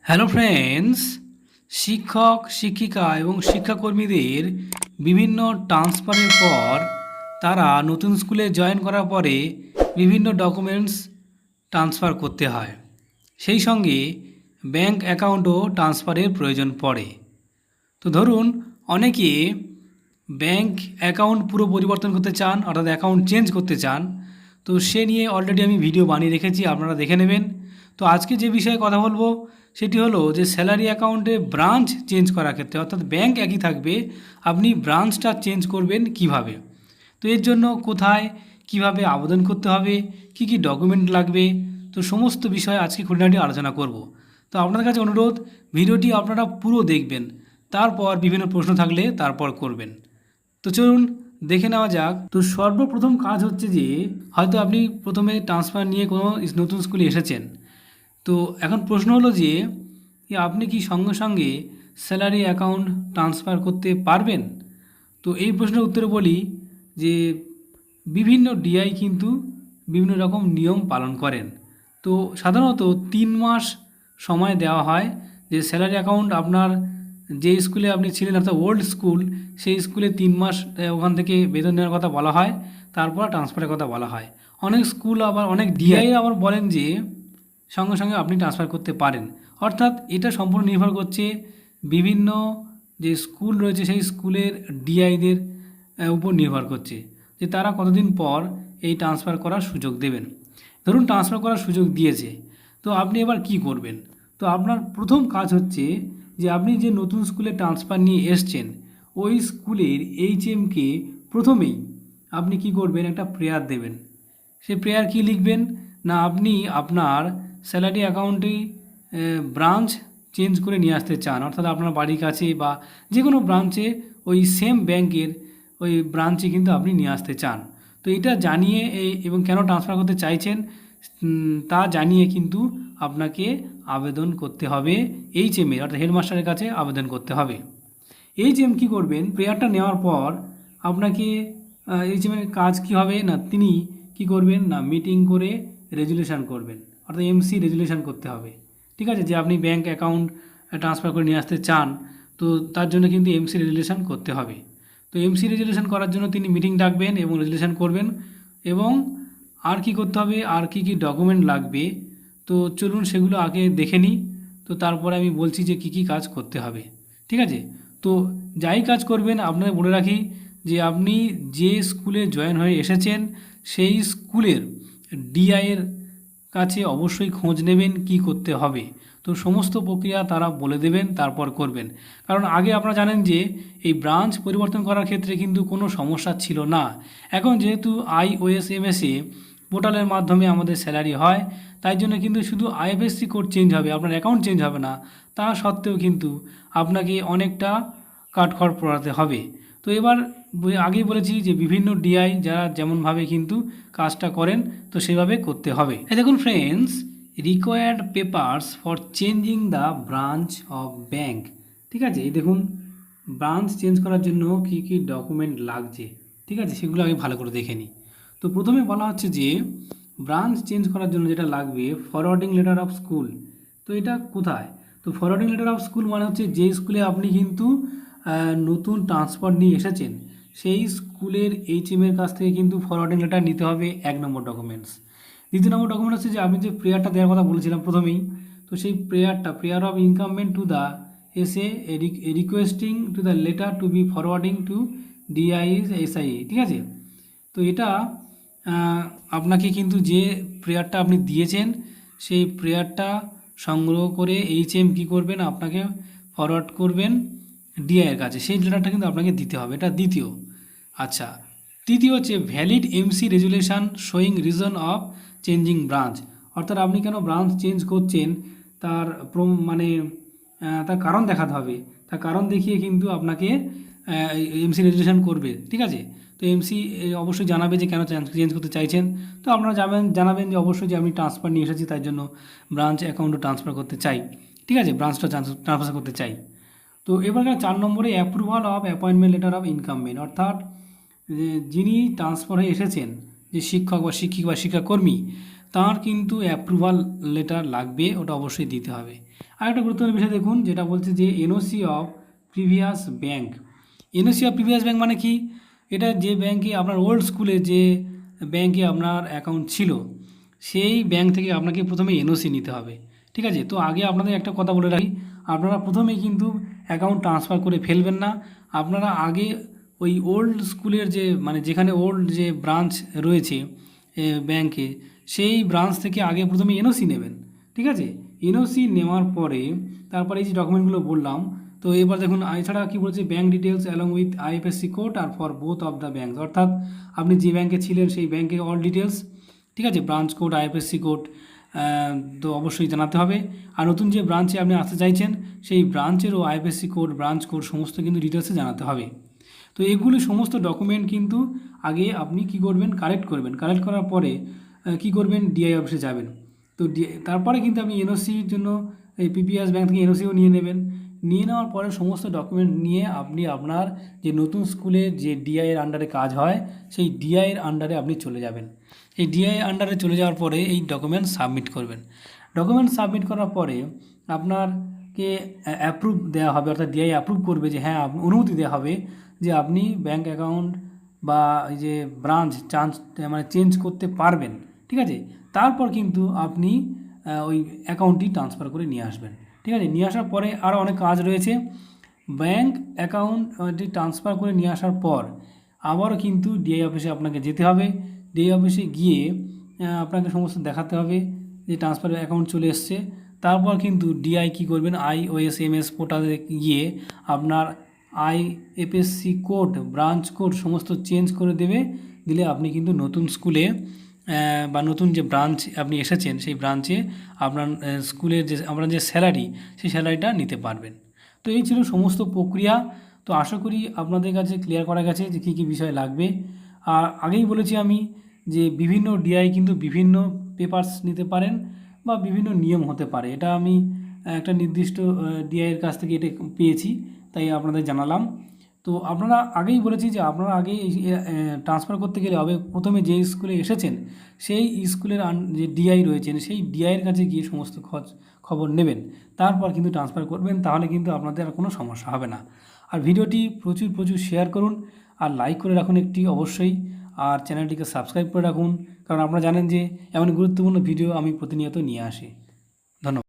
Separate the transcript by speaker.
Speaker 1: Hello friends, শিক্ষক শিক্ষিকা এবং শিক্ষাকর্মীদের বিভিন্ন ট্রান্সফারের পর তারা নতুন স্কুলে জয়েন করার পরে বিভিন্ন ডকুমেন্টস ট্রান্সফার করতে হয়। সেই সঙ্গে ব্যাংক অ্যাকাউন্টও ট্রান্সফারের প্রয়োজন পড়ে। তো ধরুন অনেকে ব্যাংক অ্যাকাউন্ট পুরো পরিবর্তন করতে চান, অর্থাৎ অ্যাকাউন্ট চেঞ্জ করতে চান। তো সে নিয়ে অলরেডি আমি ভিডিও বানিয়ে রেখেছি, আপনারা দেখে নেবেন। তো আজকে যে বিষয়ে কথা বলবো সেটি হলো যে স্যালারি অ্যাকাউন্টে ব্রাঞ্চ চেঞ্জ করার ক্ষেত্রে, অর্থাৎ ব্যাংক একই থাকবে, আপনি ব্রাঞ্চটা চেঞ্জ করবেন কিভাবে। তো এর জন্য কোথায় কিভাবে আবেদন করতে হবে, কি কি ডকুমেন্ট লাগবে, তো সমস্ত বিষয়ে আজকে খুঁটিনাটি আলোচনা করব। তো আপনাদের কাছে অনুরোধ, ভিডিওটি আপনারা পুরো দেখবেন, তারপর বিভিন্ন প্রশ্ন থাকলে তারপর করবেন। তো চলুন দেখে নেওয়া যাক। তো সর্বপ্রথম কাজ হচ্ছে যে হয়তো আপনি প্রথমে ট্রান্সফার নিয়ে কোনো নতুন স্কুলে এসেছেন। তো এখন প্রশ্ন হলো যে আপনি কি সঙ্গে সঙ্গে স্যালারি অ্যাকাউন্ট ট্রান্সফার করতে পারবেন। তো এই প্রশ্নের উত্তরে বলি যে বিভিন্ন ডিআই কিন্তু বিভিন্ন রকম নিয়ম পালন করেন। তো সাধারণত 3 মাস সময় দেওয়া হয় যে স্যালারি অ্যাকাউন্ট আপনার যে স্কুলে আপনি ছিলেন, অর্থাৎ ওল্ড স্কুল, সেই স্কুলে 3 মাস ওখান থেকে বেতন নেওয়ার কথা বলা হয়, তারপর ট্রান্সফারের কথা বলা হয়। অনেক স্কুল আবার অনেক ডিআই আবার বলেন যে সঙ্গে সঙ্গে আপনি ট্রান্সফার করতে পারেন। অর্থাৎ এটা সম্পূর্ণ নির্ভর করছে বিভিন্ন যে স্কুল রয়েছে সেই স্কুলের ডিআইদের উপর নির্ভর করছে যে তারা কতদিন পর এই ট্রান্সফার করার সুযোগ দেবেন। ধরুন ট্রান্সফার করার সুযোগ দিয়েছে, তো আপনি এবার কি করবেন। তো আপনার প্রথম কাজ হচ্ছে যে আপনি যে নতুন স্কুলে ট্রান্সফার নিয়ে এসছেন ওই স্কুলের এইচএমকে প্রথমেই আপনি কি করবেন, একটা প্রেয়ার দেবেন। সে প্রেয়ার কি লিখবেন না, আপনি আপনার স্যালারি অ্যাকাউন্টে ব্রাঞ্চ চেঞ্জ করে নিয়ে আসতে চান, অর্থাৎ আপনার বাড়ির কাছে বা যে কোনো ব্রাঞ্চে ওই সেম ব্যাংকের ওই ব্রাঞ্চে কিন্তু আপনি নিয়ে আসতে চান। তো এটা জানিয়ে এবং কেন ট্রান্সফার করতে চাইছেন তা জানিয়ে কিন্তু আপনাকে আবেদন করতে হবে এইচএমের, অর্থাৎ হেডমাস্টারের কাছে আবেদন করতে হবে। এইচএম কী করবেন, প্রেয়ারটা নেওয়ার পর আপনাকে এইচএমের কাজ কী হবে না, তিনি কি করবেন না মিটিং করে রেজুলেশন করবেন, অর্থাৎ এমসি রেজুলেশন করতে হবে। ঠিক আছে, যে আপনি ব্যাংক অ্যাকাউন্ট ট্রান্সফার করে নিয়ে আসতে চান, তো তার জন্য কিন্তু এমসি রেজুলেশন করতে হবে। তো এমসি রেজুলেশন করার জন্য তিনি মিটিং ডাকবেন এবং রেজুলেশন করবেন। এবং আর কি করতে হবে, আর কি কি ডকুমেন্ট লাগবে, তো চলুন সেগুলো আগে দেখে নিই। তো তারপরে আমি বলছি যে কি কি কাজ করতে হবে। ঠিক আছে, তো যাই কাজ করবেন আপনাদের বলে রাখি যে আপনি যে স্কুলে জয়েন হয়ে এসেছেন সেই স্কুলের ডিআইয়ের কাছে অবশ্যই খোঁজ নেবেন কি করতে হবে। তো সমস্ত প্রক্রিয়া তারা বলে দেবেন, তারপর করবেন। কারণ আগে আপনারা জানেন যে এই ব্রাঞ্চ পরিবর্তন করার ক্ষেত্রে কিন্তু কোনো সমস্যা ছিল না। এখন যেহেতু আইওএসএমএসে পোর্টালের মাধ্যমে আমাদের স্যালারি হয়, তাই জন্য কিন্তু শুধু আইএফএসসি কোড চেঞ্জ হবে, আপনার অ্যাকাউন্ট চেঞ্জ হবে না। তা সত্ত্বেও কিন্তু আপনাকে অনেকটা কাঠখড় পোড়াতে হবে। তো এবার আগেই বলেছি যে বিভিন্ন ডিআই যারা যেমনভাবে কিন্তু কাজটা করেন, তো সেভাবে করতে হবে। এই দেখুন friends, required papers for changing the branch of bank. ঠিক আছে, এই দেখুন ব্রাঞ্চ চেঞ্জ করার জন্য কী কী ডকুমেন্ট লাগছে। ঠিক আছে, সেগুলো আগে ভালো করে দেখে নিই। তো প্রথমে বলা হচ্ছে যে ব্রাঞ্চ চেঞ্জ করার জন্য যেটা লাগবে ফরওয়ার্ডিং লেটার অফ স্কুল। তো এটা কোথায়, তো ফরওয়ার্ডিং লেটার অফ স্কুল মানে হচ্ছে যে স্কুলে আপনি কিন্তু নতুন ট্রান্সফার নিয়ে এসেছেন সেই স্কুলের এইচএমের কাছ থেকে কিন্তু ফরওয়ার্ডিং লেটার নিতে হবে, 1 নম্বর ডকুমেন্টস। দ্বিতীয় নম্বর ডকুমেন্ট হচ্ছে যে আমি যে প্রেয়ারটা দেওয়ার কথা বলেছিলাম প্রথমেই, তো সেই prayer of incumbent to the এসে requesting to the letter to be forwarding to DISIA. ঠিক আছে, তো এটা আপনাকে কিন্তু যে প্রেয়ারটা আপনি দিয়েছেন সেই প্রেয়ারটা সংগ্রহ করে এইচএম কী করবেন, আপনাকে ফরওয়ার্ড করবেন ডিআইয়ের কাছে, সেই লেটারটা কিন্তু আপনাকে দিতে হবে। এটা দ্বিতীয়। আচ্ছা, তৃতীয় হচ্ছে valid MC resolution showing reason of changing branch, অর্থাৎ আপনি কেন ব্রাঞ্চ চেঞ্জ করছেন তার মানে তার কারণ দেখাতে হবে। তার কারণ দেখিয়ে কিন্তু আপনাকে এমসি রেজুলেশন করবে। ঠিক আছে, তো এমসি অবশ্যই জানাবে যে কেন চেঞ্জ করতে চাইছেন। তো আপনারা জানাবেন যে অবশ্যই যে আমি ট্রান্সফার নিয়ে এসেছি, তাই জন্য ব্রাঞ্চ অ্যাকাউন্টে ট্রান্সফার করতে চাই। ঠিক আছে, ব্রাঞ্চটা ট্রান্সফার করতে চাই। তো এবার 4 নম্বরে approval of appointment letter of ইনকামমেন্ট, অর্থাৎ যিনি ট্রান্সফার হয়ে এসেছেন, যে শিক্ষক বা শিক্ষিকা বা শিক্ষাকর্মী, তার কিন্তু অ্যাপ্রুভাল লেটার লাগবে, ওটা অবশ্যই দিতে হবে। আরেকটা গুরুত্বপূর্ণ বিষয় দেখুন, যেটা বলছে যে NOC of previous bank. NOC of previous bank মানে কি? এটা যে ব্যাংকে আপনার ওল্ড স্কুলে যে ব্যাংকে আপনার অ্যাকাউন্ট ছিল, সেই ব্যাংক থেকে আপনাকে প্রথমে এনওসি নিতে হবে। ঠিক আছে? তো আগে আপনাদের একটা কথা বলে রাখি, আপনারা প্রথমেই কিন্তু অ্যাকাউন্ট ট্রান্সফার করে ফেলবেন না। আপনারা আগে ওই ওল্ড স্কুলের যে মানে যেখানে ওল্ড যে ব্রাঞ্চ রয়েছে ব্যাংকে, সেই ব্রাঞ্চ থেকে আগে প্রথমে এনওসি নেবেন। ঠিক আছে? এনওসি নেওয়ার পরে তারপরে এই যে ডকুমেন্টগুলো বললাম, তো এবার দেখুন এছাড়া কী বলছে, bank details along with IFSC code আর for both of the bank, অর্থাৎ আপনি যে ব্যাংকে ছিলেন সেই ব্যাংকের অল ডিটেলস, ঠিক আছে, ব্রাঞ্চ কোড, আইএফএসসি কোড তো অবশ্যই জানাতে হবে। আর নতুন যে ব্রাঞ্চে আপনি আসতে চাইছেন সেই ব্রাঞ্চেরও আইএফএসসি কোড, ব্রাঞ্চ কোড সমস্ত কিন্তু ডিটেলসে জানাতে হবে। তো এগুলি সমস্ত ডকুমেন্ট কিন্তু আগে আপনি কি করবেন, কালেক্ট করবেন। কালেক্ট করার পরে কি করবেন, ডিআই অফিসে যাবেন। তো তারপরে কিন্তু আপনি এনওসির জন্য এই পিপিএস ব্যাংক থেকে এনওসিও নিয়ে নেবেন। নিয়ে নেওয়ার পরে সমস্ত ডকুমেন্ট নিয়ে আপনি আপনার যে নতুন স্কুলে যে ডিআইয়ের আন্ডারে কাজ হয় সেই ডিআইয়ের আন্ডারে আপনি চলে যাবেন। এই ডিআই আন্ডারে চলে যাওয়ার পরে এই ডকুমেন্ট সাবমিট করবেন। ডকুমেন্ট সাবমিট করার পরে আপনারকে অ্যাপ্রুভ দেওয়া হবে, অর্থাৎ ডিআই অ্যাপ্রুভ করবে যে হ্যাঁ, অনুমতি দেওয়া হবে যে আপনি ব্যাংক অ্যাকাউন্ট বা এই যে ব্রাঞ্চ মানে চেঞ্জ করতে পারবেন। ঠিক আছে? তারপর কিন্তু আপনি ওই অ্যাকাউন্টটি ট্রান্সফার করে নিয়ে আসবেন। ঠিক আছে? নিয়ে আসার পরে আরও অনেক কাজ রয়েছে। ব্যাংক অ্যাকাউন্টটি ট্রান্সফার করে নিয়ে আসার পর আবারও কিন্তু ডিআই অফিসে আপনাকে যেতে হবে। ডিআই অফিসে গিয়ে আপনাকে সমস্ত দেখাতে হবে যে ট্রান্সফার অ্যাকাউন্ট চলে এসছে। তারপর কিন্তু ডিআই কী করবেন, IOSMS পোর্টালে গিয়ে আপনার আইএফএসসি কোড, ব্রাঞ্চ কোড সমস্ত চেঞ্জ করে দেবে। দিলে আপনি কিন্তু নতুন স্কুলে বা নতুন যে ব্রাঞ্চ আপনি এসেছেন সেই ব্রাঞ্চে আপনার স্কুলের যে আপনার যে স্যালারি, সেই স্যালারিটা নিতে পারবেন। তো এই ছিল সমস্ত প্রক্রিয়া। তো আশা করি আপনাদের কাছে ক্লিয়ার করা গেছে যে কী কী বিষয় লাগবে। আর আগেই বলেছি আমি যে বিভিন্ন ডিআই কিন্তু বিভিন্ন পেপারস নিতে পারেন বা বিভিন্ন নিয়ম হতে পারে। এটা আমি একটা নির্দিষ্ট ডিআইয়ের কাছ থেকে এটা পেয়েছি, তাই আপনাদের জানালাম। তো আপনারা আগেই বলেছি যে আপনারা আগে ট্রান্সফার করতে গেলে হবে প্রথমে যে স্কুলে এসেছেন সেই স্কুলের যে ডিআই রয়েছেন সেই ডিআইয়ের কাছে গিয়ে সমস্ত খবর নেবেন, তারপর কিন্তু ট্রান্সফার করবেন। তাহলে কিন্তু আপনাদের আর কোনো সমস্যা হবে না। আর ভিডিওটি প্রচুর প্রচুর শেয়ার করুন আর লাইক করে রাখুন একটি অবশ্যই। আর চ্যানেলটিকে সাবস্ক্রাইব করে রাখুন, কারণ আপনারা জানেন যে এমন গুরুত্বপূর্ণ ভিডিও আমি প্রতিনিয়ত নিয়ে আসি। ধন্যবাদ।